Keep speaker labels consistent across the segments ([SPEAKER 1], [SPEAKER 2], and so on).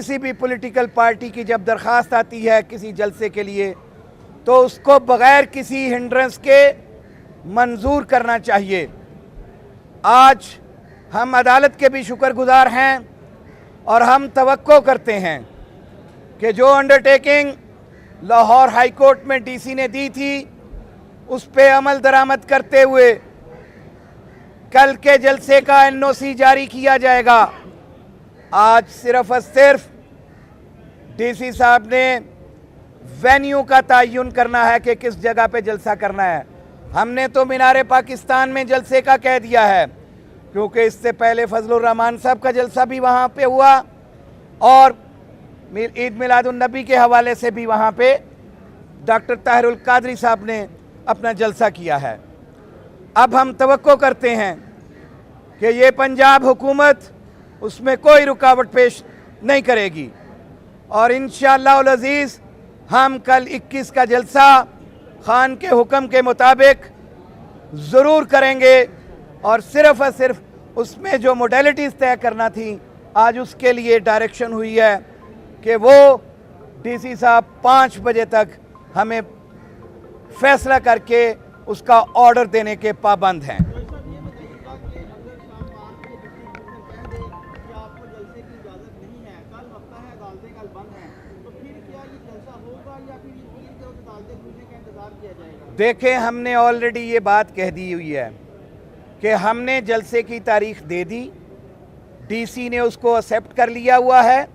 [SPEAKER 1] किसी भी political party की जब दरख्वास्त आती है किसी जलसे के लिए तो उसको बगैर किसी हिंड्रेंस के मंजूर करना चाहिए। आज हम अदालत के भी शुक्रगुजार हैं और हम तवक्को करते हैं कि जो अंडरटेकिंग लाहौर हाई कोर्ट में डीसी ने दी थी उस पे अमल दरामद करते हुए कल के जलसे का एनओसी जारी किया जाएगा। आज सिर्फ और सिर्फ डीसी साहब ने वेन्यू का तयन करना है कि किस जगह पे जलसा करना है। हमने तो मीनारे पाकिस्तान में जलसे का कह दिया है क्योंकि इससे पहले फजलुर रहमान साहब का जलसा भी वहाँ पे हुआ और ईद मिलादुन नबी के हवाले से भी वहाँ पे डॉक्टर ताहिरुल कादरी साहब ने अपना जलसा किया है। अब हम तवक्को करते हैं कि ये पंजाब हुकूमत उसमें कोई रुकावट पेश नहीं करेगी और इंशाअल्लाह उल अज़ीज़ हम कल 21 का जलसा खान के हुक्म के मुताबिक ज़रूर करेंगे और सिर्फ उसमें जो मोडेलिटीज़ तय करना थी आज उसके लिए डायरेक्शन हुई है कि वो डीसी साहब 5 बजे तक हमें फैसला करके उसका ऑर्डर देने के पाबंद हैं। देखें, हमने ऑलरेडी ये बात कह दी हुई है कि हमने जलसे की तारीख दे दी, डीसी ने उसको एक्सेप्ट कर लिया हुआ है।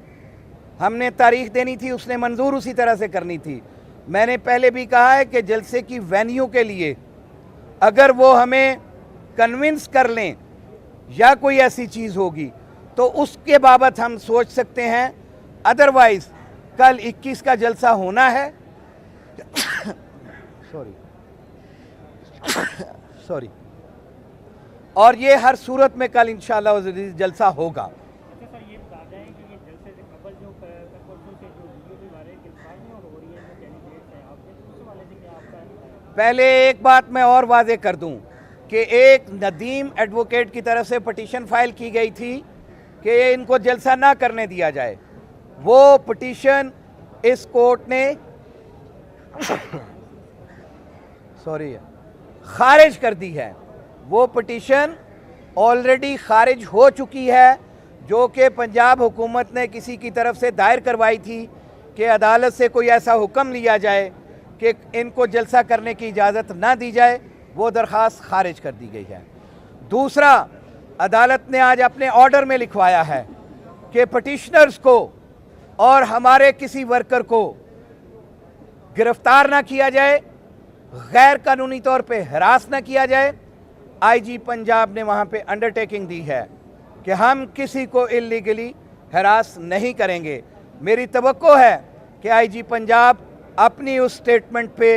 [SPEAKER 1] हमने तारीख देनी थी, उसने मंजूर उसी तरह से करनी थी। मैंने पहले भी कहा है कि जलसे की वेन्यू के लिए अगर वो हमें कन्विंस कर लें या कोई ऐसी चीज़ होगी तो उसके बाबत हम सोच सकते हैं, अदरवाइज कल 21 का जलसा होना है। सॉरी और ये हर सूरत में कल इंशाअल्लाह जलसा होगा। पहले एक बात मैं और वाजे कर दूं कि एक नदीम एडवोकेट की तरफ से पटिशन फाइल की गई थी कि इनको जलसा ना करने दिया जाए। वो पटिशन इस कोर्ट ने खारिज कर दी है। वो पटिशन ऑलरेडी खारिज हो चुकी है जो कि पंजाब हुकूमत ने किसी की तरफ से दायर करवाई थी कि अदालत से कोई ऐसा हुक्म लिया जाए कि इनको जलसा करने की इजाज़त ना दी जाए। वो दरख्वास्त खारिज कर दी गई है। दूसरा, अदालत ने आज अपने ऑर्डर में लिखवाया है कि पटिशनर्स को और हमारे किसी वर्कर को गिरफ्तार ना किया जाए, गैर कानूनी तौर पे हरास ना किया जाए। आईजी पंजाब ने वहाँ पे अंडरटेकिंग दी है कि हम किसी को इल्लीगली हरास नहीं करेंगे। मेरी तवक्को है कि आईजी पंजाब अपनी उस स्टेटमेंट पे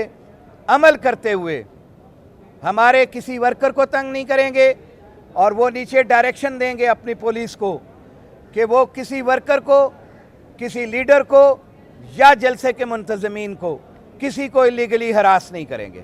[SPEAKER 1] अमल करते हुए हमारे किसी वर्कर को तंग नहीं करेंगे और वो नीचे डायरेक्शन देंगे अपनी पुलिस को कि वो किसी वर्कर को, किसी लीडर को या जलसे के मुंतज़मीन को किसी को इलीगली हरास नहीं करेंगे।